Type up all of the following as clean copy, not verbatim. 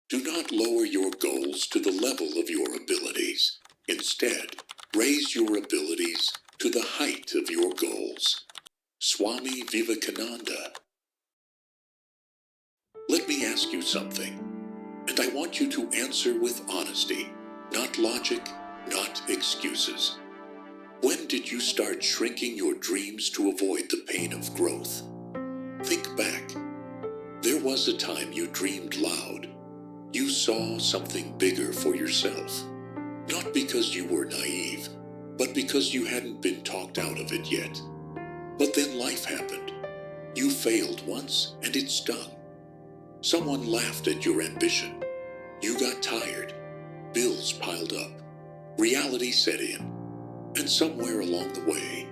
Do not lower your goals to the level of your abilities. Instead, raise your abilities to the height of your goals. Swami Vivekananda. Let me ask you something, and I want you to answer with honesty, not logic, not excuses. When did you start shrinking your dreams to avoid the pain of growth? Think back. There was a time you dreamed loud. You saw something bigger for yourself. Not because you were naive, but because you hadn't been talked out of it yet. But then life happened. You failed once, and it stung. Someone laughed at your ambition. You got tired. Bills piled up. Reality set in. And somewhere along the way,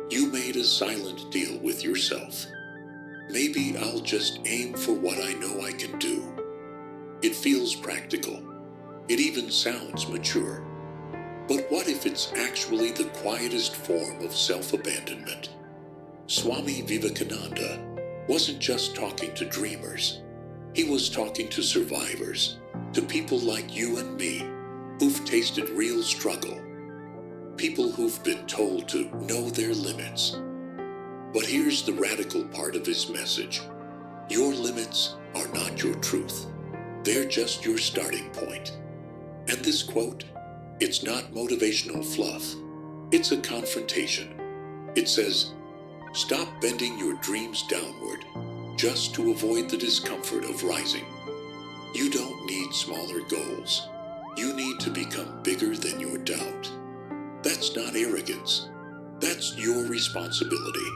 you made a silent deal with yourself. Maybe I'll just aim for what I know I can do. It feels practical. It even sounds mature. But what if it's actually the quietest form of self-abandonment? Swami Vivekananda wasn't just talking to dreamers. He was talking to survivors, to people like you and me, who've tasted real struggle. People who've been told to know their limits. But here's the radical part of his message. Your limits are not your truth. They're just your starting point. And this quote, it's not motivational fluff. It's a confrontation. It says, stop bending your dreams downward just to avoid the discomfort of rising. You don't need smaller goals. You need to become bigger than your doubt. That's not arrogance. That's your responsibility.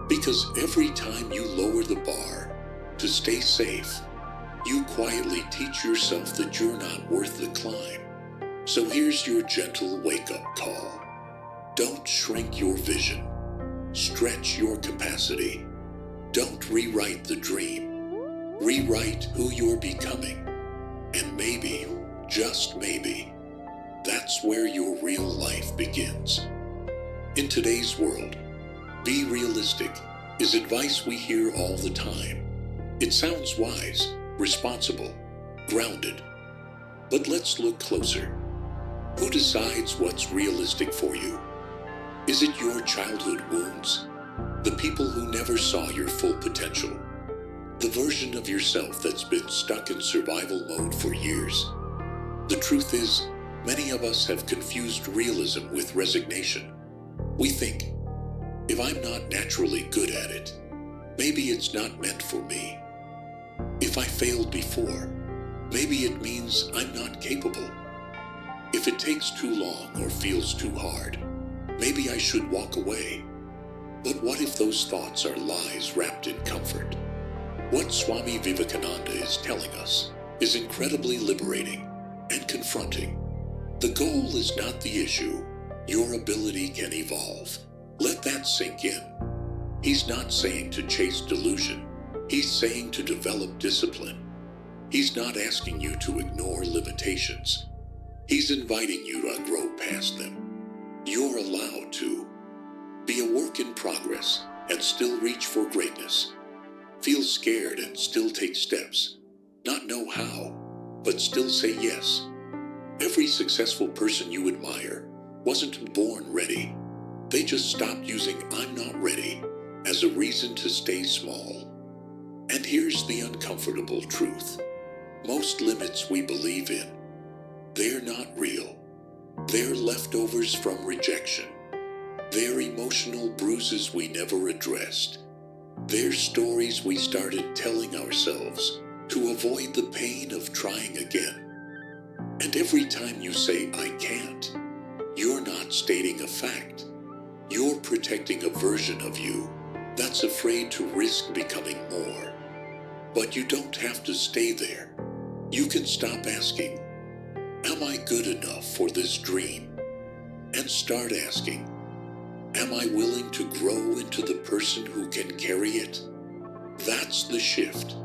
Because every time you lower the bar to stay safe, you quietly teach yourself that you're not worth the climb. So here's your gentle wake-up call. Don't shrink your vision. Stretch your capacity. Don't rewrite the dream. Rewrite who you're becoming. And maybe, just maybe, that's where your real life begins. In today's world, be realistic is advice we hear all the time. It sounds wise, responsible, grounded. But let's look closer. Who decides what's realistic for you? Is it your childhood wounds? The people who never saw your full potential? The version of yourself that's been stuck in survival mode for years? The truth is, many of us have confused realism with resignation. We think, if I'm not naturally good at it, maybe it's not meant for me. If I failed before, maybe it means I'm not capable. If it takes too long or feels too hard, maybe I should walk away. But what if those thoughts are lies wrapped in comfort? What Swami Vivekananda is telling us is incredibly liberating and confronting. The goal is not the issue. Your ability can evolve. Let that sink in. He's not saying to chase delusion. He's saying to develop discipline. He's not asking you to ignore limitations. He's inviting you to grow past them. You're allowed to be a work in progress and still reach for greatness. Feel scared and still take steps. Not know how, but still say yes. Every successful person you admire wasn't born ready. They just stopped using "I'm not ready" as a reason to stay small. And here's the uncomfortable truth. Most limits we believe in, they're not real. They're leftovers from rejection. They're emotional bruises we never addressed. They're stories we started telling ourselves to avoid the pain of trying again. And every time you say, "I can't," you're not stating a fact. You're protecting a version of you that's afraid to risk becoming more. But you don't have to stay there. You can stop asking, "Am I good enough for this dream?" And start asking, "Am I willing to grow into the person who can carry it?" That's the shift.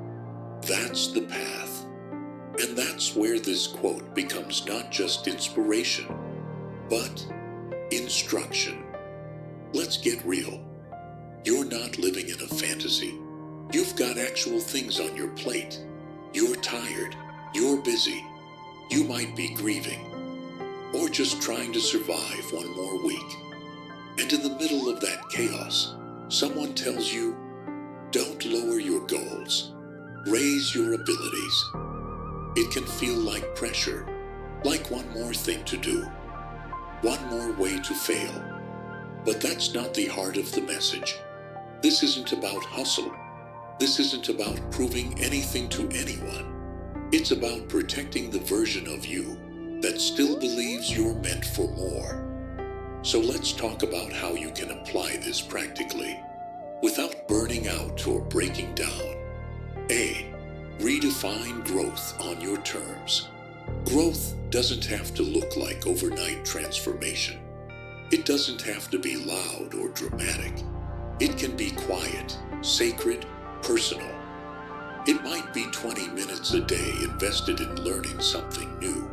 That's the path. And that's where this quote becomes not just inspiration, but instruction. Let's get real. You're not living in a fantasy. You've got actual things on your plate. You're tired. You're busy. You might be grieving, or just trying to survive one more week. And in the middle of that chaos, someone tells you, don't lower your goals. Raise your abilities. It can feel like pressure, like one more thing to do, one more way to fail. But that's not the heart of the message. This isn't about hustle. This isn't about proving anything to anyone. It's about protecting the version of you that still believes you're meant for more. So let's talk about how you can apply this practically without burning out or breaking down. A. Redefine growth on your terms. Growth doesn't have to look like overnight transformation. It doesn't have to be loud or dramatic. It can be quiet, sacred, personal. It might be 20 minutes a day invested in learning something new.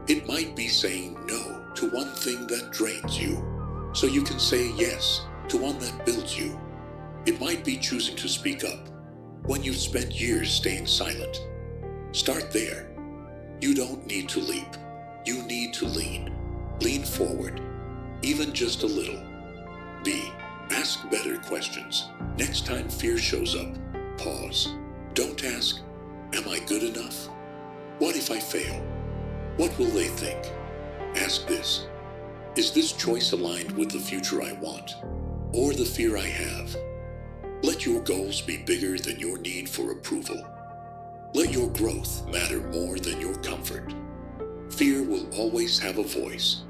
It might be saying no to one thing that drains you, so you can say yes to one that builds you. It might be choosing to speak up when you've spent years staying silent. Start there. You don't need to leap. You need to lean. Lean forward, even just a little. B. Ask better questions. Next time fear shows up, pause. Don't ask, am I good enough? What if I fail? What will they think? Ask this, is this choice aligned with the future I want, or the fear I have? Let your goals be bigger than your need for approval. Let your growth matter more than your comfort. Fear will always have a voice,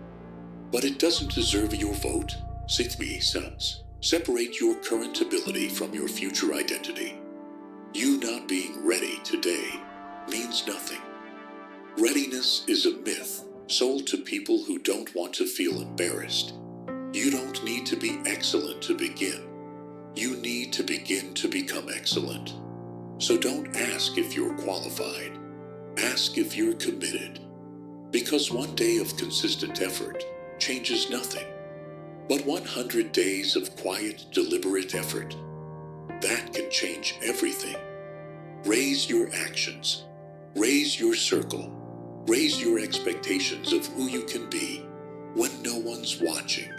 but it doesn't deserve your vote. 6B sons. Separate your current ability from your future identity. You not being ready today means nothing. Readiness is a myth sold to people who don't want to feel embarrassed. You don't need to be excellent to begin. You need to begin to become excellent. So don't ask if you're qualified. Ask if you're committed. Because one day of consistent effort changes nothing. But 100 days of quiet, deliberate effort, that can change everything. Raise your actions. Raise your circle. Raise your expectations of who you can be when no one's watching.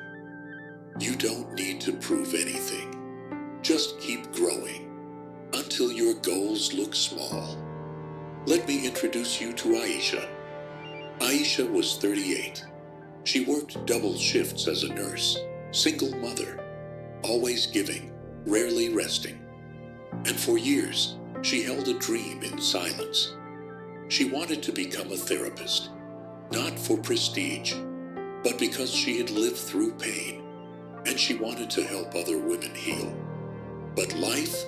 You don't need to prove anything. Just keep growing until your goals look small. Let me introduce you to Aisha. Aisha was 38. She worked double shifts as a nurse, single mother, always giving, rarely resting. And for years, she held a dream in silence. She wanted to become a therapist, not for prestige, but because she had lived through pain, and she wanted to help other women heal. But life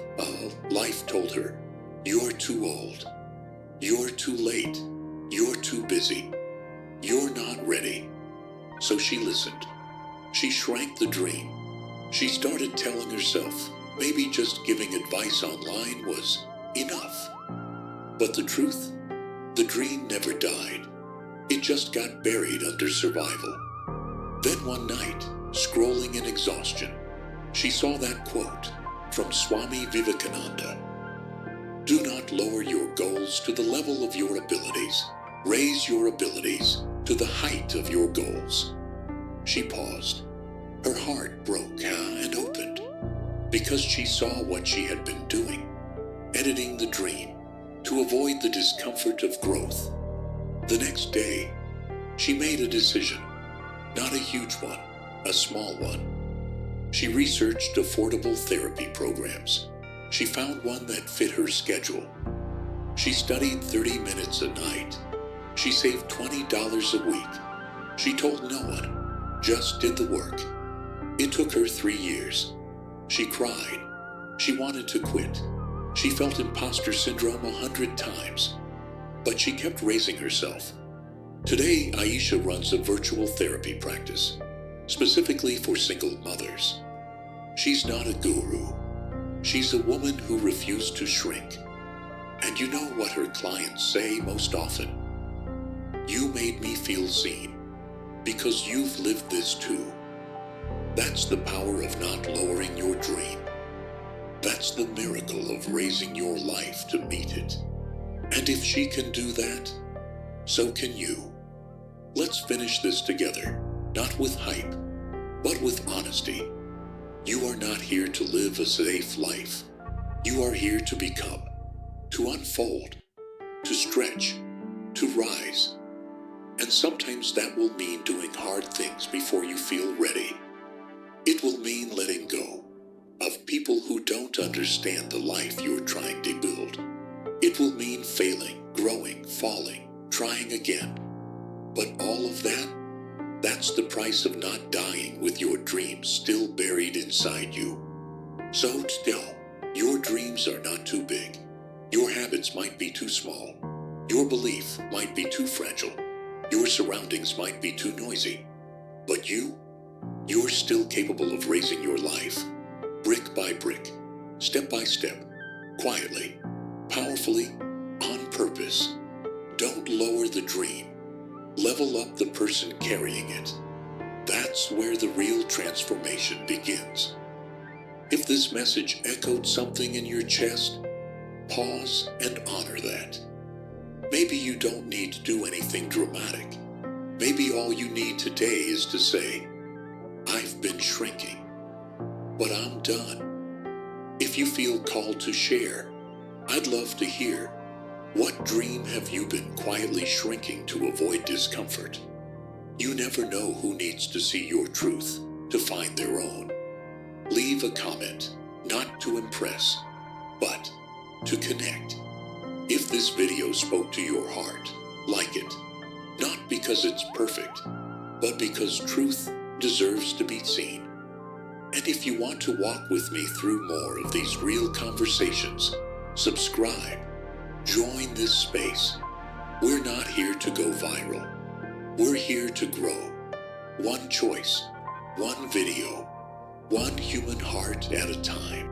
told her, you're too old, you're too late, you're too busy, you're not ready. So she listened. She shrank the dream. She started telling herself maybe just giving advice online was enough. But the truth, the dream never died. It just got buried under survival. Then one night, scrolling in exhaustion, she saw that quote from Swami Vivekananda. Do not lower your goals to the level of your abilities. Raise your abilities to the height of your goals. She paused. Her heart broke and opened because she saw what she had been doing, editing the dream to avoid the discomfort of growth. The next day, she made a decision, not a huge one, a small one. She researched affordable therapy programs. She found one that fit her schedule. She studied 30 minutes a night. She saved $20 a week. She told no one, just did the work. It took her 3 years. She cried. She wanted to quit. She felt imposter syndrome 100 times. But she kept raising herself. Today, Aisha runs a virtual therapy practice, specifically for single mothers. She's not a guru. She's a woman who refused to shrink. And you know what her clients say most often? You made me feel seen because you've lived this too. That's the power of not lowering your dream. That's the miracle of raising your life to meet it. And if she can do that, So can you. Let's finish this together, not with hype, but with honesty. You are not here to live a safe life. You are here to become, to unfold, to stretch, to rise. And sometimes that will mean doing hard things before you feel ready. It will mean letting go of people who don't understand the life you're trying to build. It will mean failing, growing, falling, trying again. But all of that, that's the price of not dying with your dreams still buried inside you. So still, your dreams are not too big. Your habits might be too small. Your belief might be too fragile. Your surroundings might be too noisy. But you're still capable of raising your life, brick by brick, step by step, quietly, powerfully, on purpose. Don't lower the dream. Level up the person carrying it. That's where the real transformation begins. If this message echoed something in your chest, pause and honor that. Maybe you don't need to do anything dramatic. Maybe all you need today is to say, I've been shrinking, but I'm done. If you feel called to share, I'd love to hear. What dream have you been quietly shrinking to avoid discomfort? You never know who needs to see your truth to find their own. Leave a comment, not to impress, but to connect. If this video spoke to your heart, like it, not because it's perfect, but because truth deserves to be seen. And if you want to walk with me through more of these real conversations, subscribe. Join this space. We're not here to go viral. We're here to grow. One choice, one video, one human heart at a time.